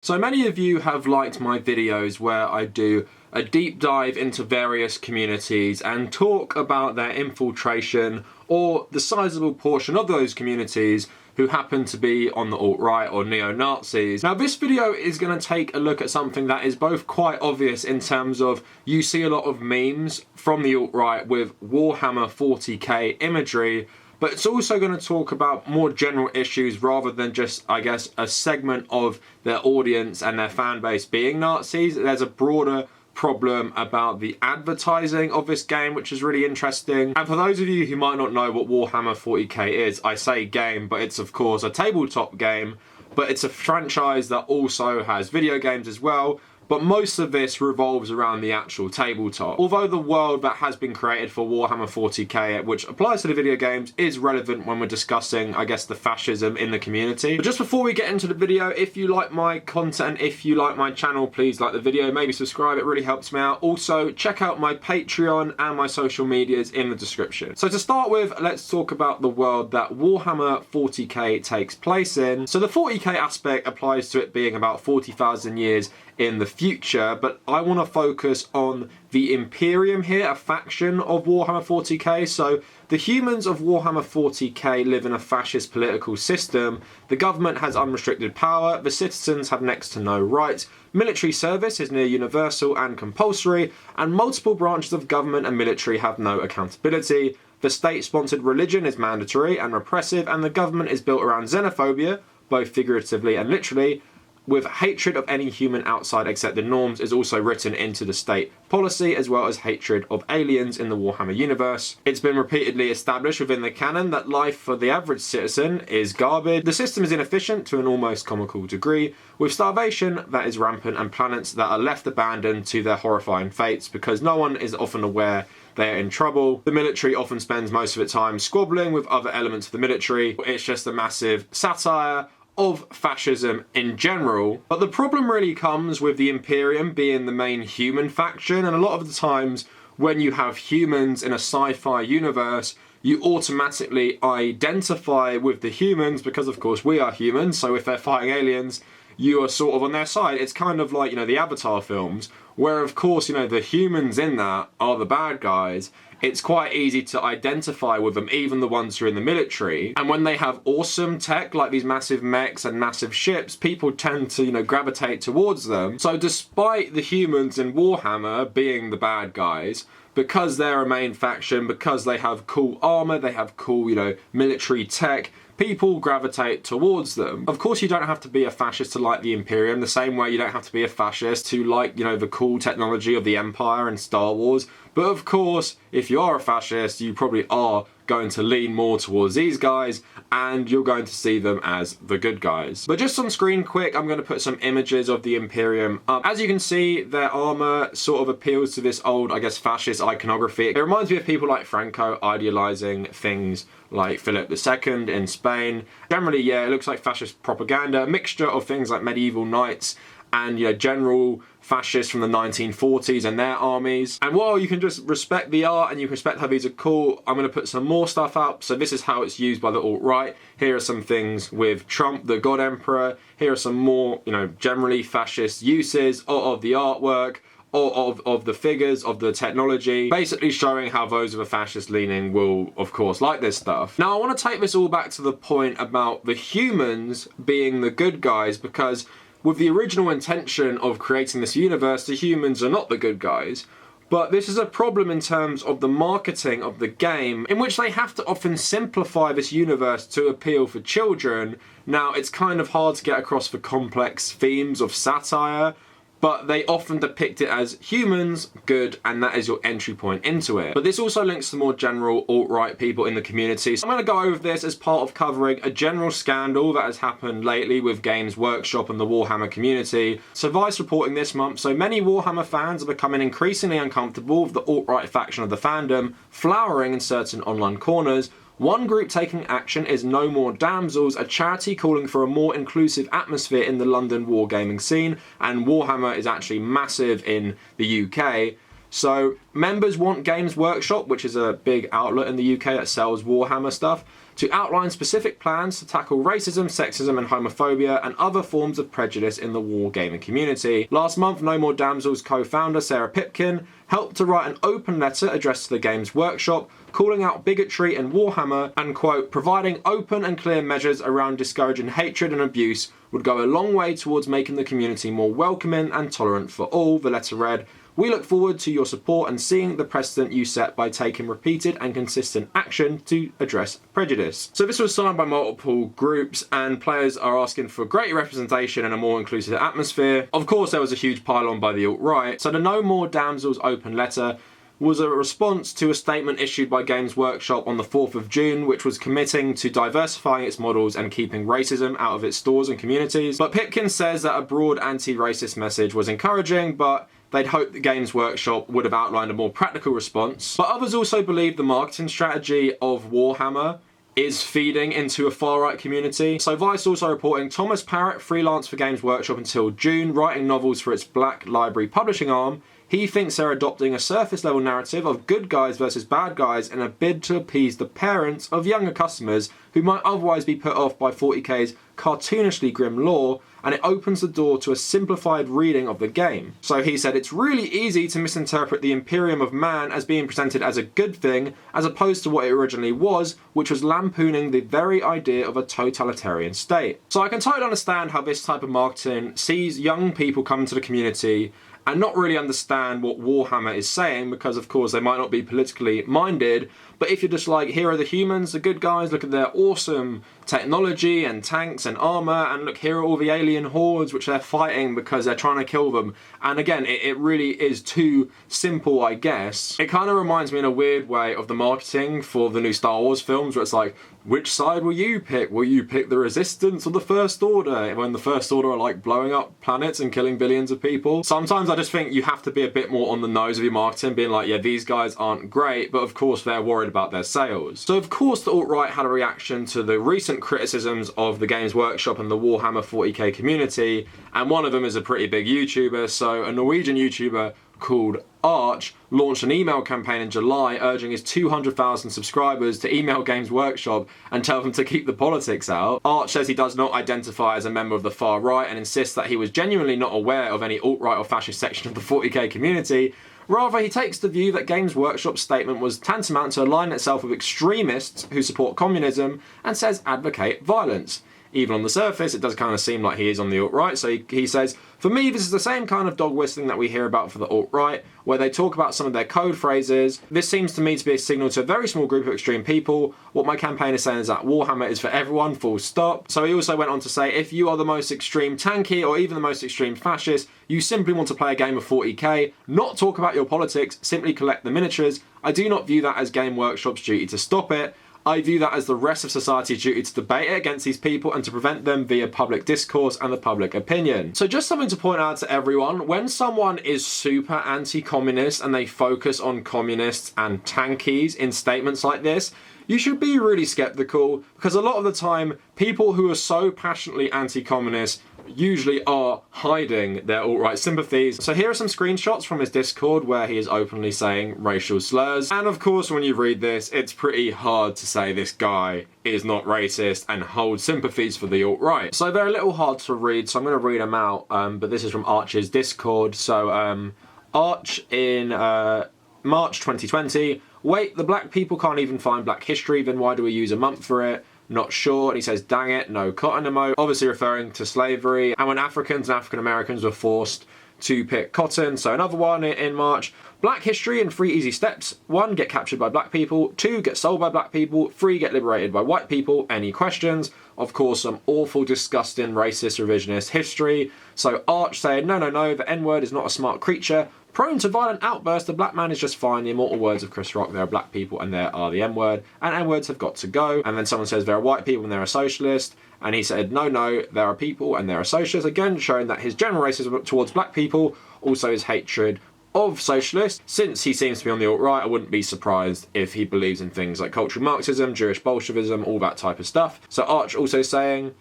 So many of you have liked my videos where I do a deep dive into various communities and talk about their infiltration or the sizable portion of those communities who happen to be on the alt-right or neo-Nazis. Now this video is going to take a look at something that is both quite obvious in terms of you see a lot of memes from the alt-right with Warhammer 40k imagery, but it's also going to talk about more general issues rather than just, I guess, a segment of their audience and their fan base being Nazis. There's a broader problem about the advertising of this game, which is really interesting. And for those of you who might not know what Warhammer 40k is, I say game, but it's of course a tabletop game, but it's a franchise that also has video games as well. But most of this revolves around the actual tabletop. Although the world that has been created for Warhammer 40k, which applies to the video games, is relevant when we're discussing, I guess, the fascism in the community. But just before we get into the video, if you like my content, if you like my channel, please like the video, maybe subscribe, it really helps me out. Also, check out my Patreon and my social medias in the description. So to start with, let's talk about the world that Warhammer 40k takes place in. So the 40k aspect applies to it being about 40,000 years in the future, but I want to focus on the Imperium here, a faction of Warhammer 40k. So the humans of Warhammer 40k live in a fascist political system. The government has unrestricted power, the citizens have next to no rights, military service is near universal and compulsory, and multiple branches of government and military have no accountability. The state-sponsored religion is mandatory and repressive, and the government is built around xenophobia, both figuratively and literally, with hatred of any human outside accepted norms is also written into the state policy, as well as hatred of aliens in the Warhammer universe. It's been repeatedly established within the canon that life for the average citizen is garbage. The system is inefficient to an almost comical degree, with starvation that is rampant and planets that are left abandoned to their horrifying fates because no one is often aware they are in trouble. The military often spends most of its time squabbling with other elements of the military. It's just a massive satire of fascism in general. But the problem really comes with the Imperium being the main human faction, and a lot of the times when you have humans in a sci-fi universe, you automatically identify with the humans because of course we are humans, so if they're fighting aliens, you are sort of on their side. It's kind of like, you know, the Avatar films, where of course, you know, the humans in that are the bad guys. It's quite easy to identify with them, even the ones who are in the military. And when they have awesome tech, like these massive mechs and massive ships, people tend to, you know, gravitate towards them. So despite the humans in Warhammer being the bad guys, because they're a main faction, because they have cool armor, they have cool, you know, military tech, people gravitate towards them. Of course, you don't have to be a fascist to like the Imperium, the same way you don't have to be a fascist to like, you know, the cool technology of the Empire and Star Wars. But of course, if you are a fascist, you probably are going to lean more towards these guys, and you're going to see them as the good guys. But just on screen quick, I'm going to put some images of the Imperium up. As you can see, their armor sort of appeals to this old, I guess, fascist iconography. It reminds me of people like Franco idealizing things like Philip II in Spain. Generally, yeah, it looks like fascist propaganda, a mixture of things like medieval knights and, you know, general fascists from the 1940s and their armies. And while you can just respect the art and you can respect how these are cool, I'm going to put some more stuff up. So this is how it's used by the alt-right. Here are some things with Trump, the God Emperor. Here are some more, you know, generally fascist uses of the artwork, of the figures, of the technology, basically showing how those with a fascist leaning will, of course, like this stuff. Now, I want to take this all back to the point about the humans being the good guys, because with the original intention of creating this universe, the humans are not the good guys. But this is a problem in terms of the marketing of the game, in which they have to often simplify this universe to appeal for children. Now, it's kind of hard to get across the complex themes of satire, but they often depict it as humans, good, and that is your entry point into it. But this also links to more general alt-right people in the community. So I'm going to go over this as part of covering a general scandal that has happened lately with Games Workshop and the Warhammer community. So Vice reporting this month, so many Warhammer fans are becoming increasingly uncomfortable with the alt-right faction of the fandom flowering in certain online corners. One group taking action is No More Damsels, a charity calling for a more inclusive atmosphere in the London wargaming scene, and Warhammer is actually massive in the UK. So members want Games Workshop, which is a big outlet in the UK that sells Warhammer stuff, to outline specific plans to tackle racism, sexism and homophobia and other forms of prejudice in the wargaming community. Last month, No More Damsels co-founder Sarah Pipkin helped to write an open letter addressed to the Games Workshop, calling out bigotry in Warhammer and, quote, providing open and clear measures around discouraging hatred and abuse would go a long way towards making the community more welcoming and tolerant for all, the letter read. We look forward to your support and seeing the precedent you set by taking repeated and consistent action to address prejudice. So this was signed by multiple groups and players are asking for greater representation and a more inclusive atmosphere. Of course, there was a huge pile-on by the alt-right. So the No More Damsels open letter was a response to a statement issued by Games Workshop on the 4th of June, which was committing to diversifying its models and keeping racism out of its stores and communities. But Pipkin says that a broad anti-racist message was encouraging, but they'd hoped the Games Workshop would have outlined a more practical response. But others also believe the marketing strategy of Warhammer is feeding into a far-right community. So Vice also reporting Thomas Parrott freelanced for Games Workshop until June, writing novels for its Black Library publishing arm. He thinks they're adopting a surface-level narrative of good guys versus bad guys in a bid to appease the parents of younger customers who might otherwise be put off by 40k's cartoonishly grim lore, and it opens the door to a simplified reading of the game. So he said it's really easy to misinterpret the Imperium of Man as being presented as a good thing, as opposed to what it originally was, which was lampooning the very idea of a totalitarian state. So I can totally understand how this type of marketing sees young people come to the community and not really understand what Warhammer is saying, because of course they might not be politically minded, but if you're just like, here are the humans, the good guys, look at their awesome technology and tanks and armor, and look, here are all the alien hordes which they're fighting because they're trying to kill them. And again, it really is too simple, I guess. It kind of reminds me in a weird way of the marketing for the new Star Wars films, where it's like, which side will you pick? Will you pick the Resistance or the First Order? When the First Order are like blowing up planets and killing billions of people. Sometimes I just think you have to be a bit more on the nose of your marketing, being like, yeah, these guys aren't great, but of course they're worried about their sales. So of course the alt-right had a reaction to the recent criticisms of the Games Workshop and the Warhammer 40k community, and one of them is a pretty big YouTuber. So a Norwegian YouTuber called Arch launched an email campaign in July urging his 200,000 subscribers to email Games Workshop and tell them to keep the politics out. Arch says he does not identify as a member of the far right and insists that he was genuinely not aware of any alt-right or fascist section of the 40k community. Rather, he takes the view that Games Workshop's statement was tantamount to align itself with extremists who support communism and says advocate violence. Even on the surface, it does kind of seem like he is on the alt-right, so he says, for me, this is the same kind of dog whistling that we hear about for the alt-right, where they talk about some of their code phrases. This seems to me to be a signal to a very small group of extreme people. What my campaign is saying is that Warhammer is for everyone, full stop. So he also went on to say, if you are the most extreme tanky or even the most extreme fascist, you simply want to play a game of 40k, not talk about your politics, simply collect the miniatures. I do not view that as Game Workshop's duty to stop it. I view that as the rest of society's duty to debate it against these people and to prevent them via public discourse and the public opinion. So just something to point out to everyone, when someone is super anti-communist and they focus on communists and tankies in statements like this, you should be really skeptical, because a lot of the time, people who are so passionately anti-communist usually are hiding their alt-right sympathies. So here are some screenshots from his Discord where he is openly saying racial slurs. And of course, when you read this, it's pretty hard to say this guy is not racist and holds sympathies for the alt-right. So they're a little hard to read, so I'm going to read them out. But this is from Arch's Discord. So Arch in March 2020. Wait, the black people can't even find black history, then why do we use a month for it? Not sure. And he says, dang it, no cotton emote. Obviously referring to slavery. And when Africans and African Americans were forced to pick cotton. So another one in March. Black history in 3 easy steps. 1, get captured by black people. 2, get sold by black people. 3, get liberated by white people. Any questions? Of course, some awful, disgusting, racist, revisionist history. So Arch saying, no, the N-word is not a smart creature. Prone to violent outbursts, the black man is just fine. The immortal words of Chris Rock, there are black people and there are the N-word. And N-words have got to go. And then someone says there are white people and they're a socialist. And he said, no, there are people and there are socialists. Again, showing that his general racism towards black people, also his hatred of socialists. Since he seems to be on the alt-right, I wouldn't be surprised if he believes in things like cultural Marxism, Jewish Bolshevism, all that type of stuff. So Arch also saying,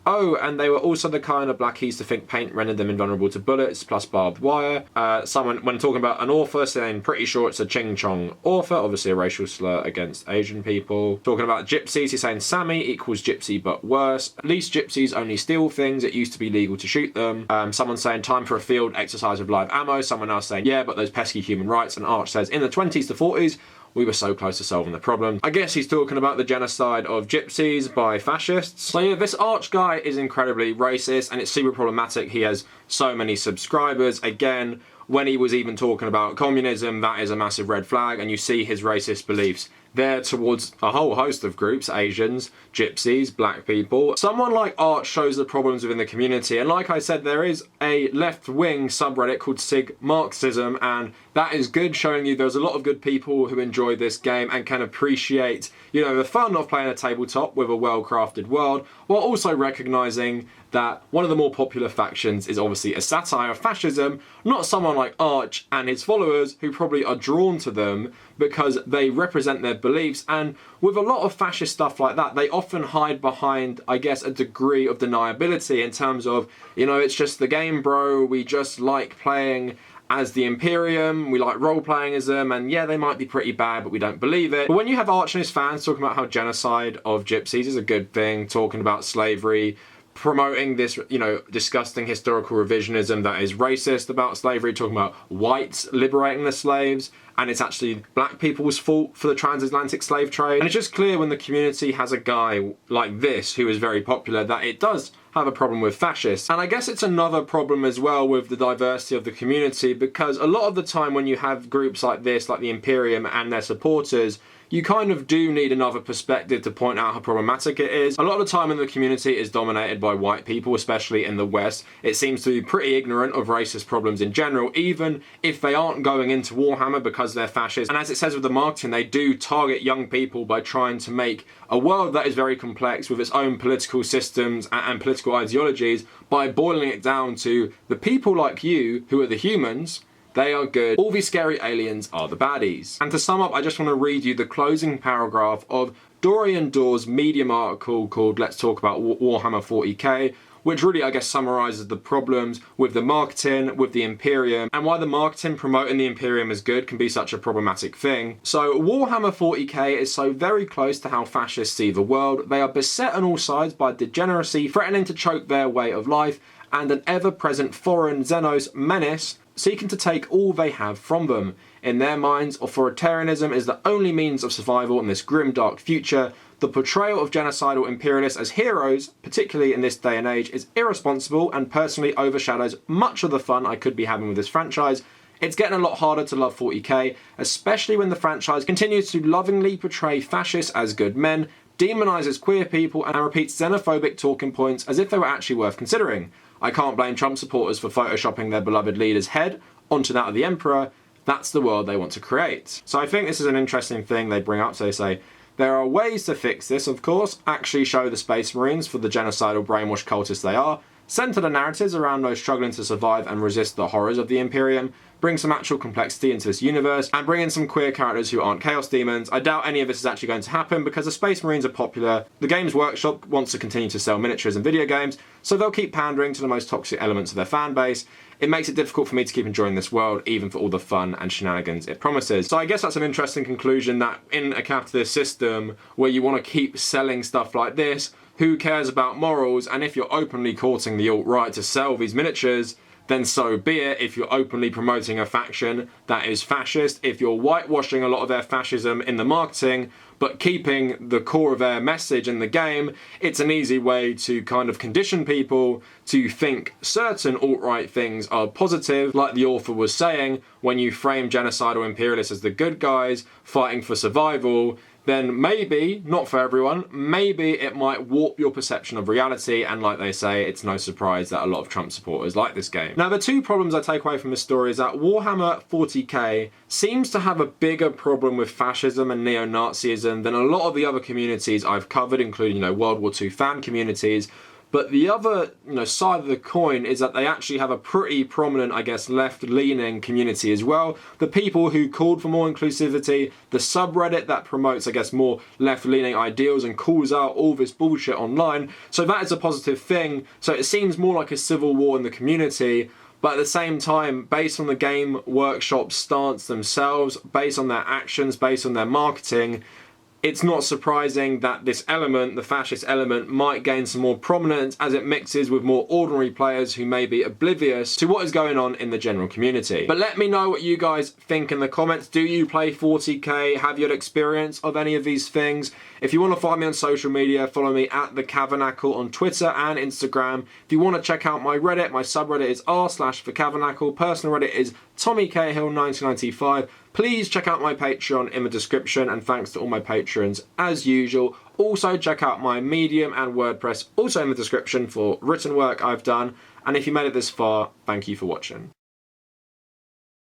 Oh, and they were also the kind of black he used to think paint rendered them invulnerable to bullets, plus barbed wire. Someone, when talking about an author, saying pretty sure it's a Ching Chong author, obviously a racial slur against Asian people. Talking about gypsies, he's saying Sammy equals gypsy but worse. At least gypsies only steal things, it used to be legal to shoot them. Someone saying time for a field exercise with live ammo. Someone else saying, yeah, but those pesky human rights. And Arch says, in the 20s to 40s, we were so close to solving the problem. I guess he's talking about the genocide of gypsies by fascists. So yeah, this Arch guy is incredibly racist and it's super problematic. He has so many subscribers. Again, when he was even talking about communism, that is a massive red flag, and you see his racist beliefs there towards a whole host of groups: Asians, gypsies, black people. Someone like Arch shows the problems within the community, and like I said, there is a left-wing subreddit called Sig Marxism, and that is good, showing you there's a lot of good people who enjoy this game and can appreciate, you know, the fun of playing a tabletop with a well-crafted world, while also recognizing that one of the more popular factions is obviously a satire of fascism, not someone like Arch and his followers who probably are drawn to them because they represent their beliefs. And with a lot of fascist stuff like that, they often hide behind, I guess, a degree of deniability in terms of, you know, it's just the game, bro, we just like playing as the Imperium, we like role-playing as them, and yeah, they might be pretty bad, but we don't believe it. But when you have Arch and his fans talking about how genocide of gypsies is a good thing, talking about slavery, promoting this, you know, disgusting historical revisionism that is racist about slavery, talking about whites liberating the slaves, and it's actually black people's fault for the transatlantic slave trade. And it's just clear when the community has a guy like this who is very popular that it does have a problem with fascists. And I guess it's another problem as well with the diversity of the community, because a lot of the time when you have groups like this, like the Imperium and their supporters, you kind of do need another perspective to point out how problematic it is. A lot of the time when the community is dominated by white people, especially in the West, it seems to be pretty ignorant of racist problems in general, even if they aren't going into Warhammer because they're fascist. And as it says with the marketing, they do target young people by trying to make a world that is very complex with its own political systems and political ideologies by boiling it down to the people like you, who are the humans, they are good. All these scary aliens are the baddies. And to sum up, I just want to read you the closing paragraph of Dorian Dorr's Medium article called Let's Talk About Warhammer 40k, which really, I guess, summarizes the problems with the marketing, with the Imperium, and why the marketing promoting the Imperium as good can be such a problematic thing. So Warhammer 40k is so very close to how fascists see the world. They are beset on all sides by degeneracy, threatening to choke their way of life, and an ever-present foreign Xenos menace seeking to take all they have from them. In their minds, authoritarianism is the only means of survival in this grim, dark future. The portrayal of genocidal imperialists as heroes, particularly in this day and age, is irresponsible and personally overshadows much of the fun I could be having with this franchise. It's getting a lot harder to love 40k, especially when the franchise continues to lovingly portray fascists as good men, demonises queer people, and repeats xenophobic talking points as if they were actually worth considering. I can't blame Trump supporters for photoshopping their beloved leader's head onto that of the Emperor. That's the world they want to create. So I think this is an interesting thing they bring up. So they say, there are ways to fix this, of course. Actually show the Space Marines for the genocidal brainwashed cultists they are. Centre the narratives around those struggling to survive and resist the horrors of the Imperium. Bring some actual complexity into this universe, and bring in some queer characters who aren't Chaos Demons. I doubt any of this is actually going to happen because the Space Marines are popular. The Games Workshop wants to continue to sell miniatures and video games, so they'll keep pandering to the most toxic elements of their fan base. It makes it difficult for me to keep enjoying this world, even for all the fun and shenanigans it promises. So I guess that's an interesting conclusion, that in a capitalist system where you want to keep selling stuff like this, who cares about morals? And if you're openly courting the alt-right to sell these miniatures, then so be it. If you're openly promoting a faction that is fascist, if you're whitewashing a lot of their fascism in the marketing, but keeping the core of their message in the game, it's an easy way to kind of condition people to think certain alt-right things are positive, like the author was saying, when you frame genocidal imperialists as the good guys fighting for survival, then maybe, not for everyone, maybe it might warp your perception of reality, and like they say, it's no surprise that a lot of Trump supporters like this game. Now, the two problems I take away from this story is that Warhammer 40k seems to have a bigger problem with fascism and neo-Nazism than a lot of the other communities I've covered, including, you know, World War II fan communities, But the other, side of the coin is that they actually have a pretty prominent, I guess, left-leaning community as well. The people who called for more inclusivity, the subreddit that promotes, I guess, more left-leaning ideals and calls out all this bullshit online. So that is a positive thing. So it seems more like a civil war in the community. But at the same time, based on the Game Workshop's stance themselves, based on their actions, based on their marketing, it's not surprising that this element, the fascist element, might gain some more prominence as it mixes with more ordinary players who may be oblivious to what is going on in the general community. But let me know what you guys think in the comments. Do you play 40k? Have you had experience of any of these things? If you want to find me on social media, follow me at the Kavernacle on Twitter and Instagram. If you want to check out my Reddit, my subreddit is r/forkavernacle. Personal Reddit is Tommy Cahill 1995. Please check out my Patreon in the description, and thanks to all my patrons as usual. Also check out my Medium and WordPress, also in the description, for written work I've done. And if you made it this far, thank you for watching.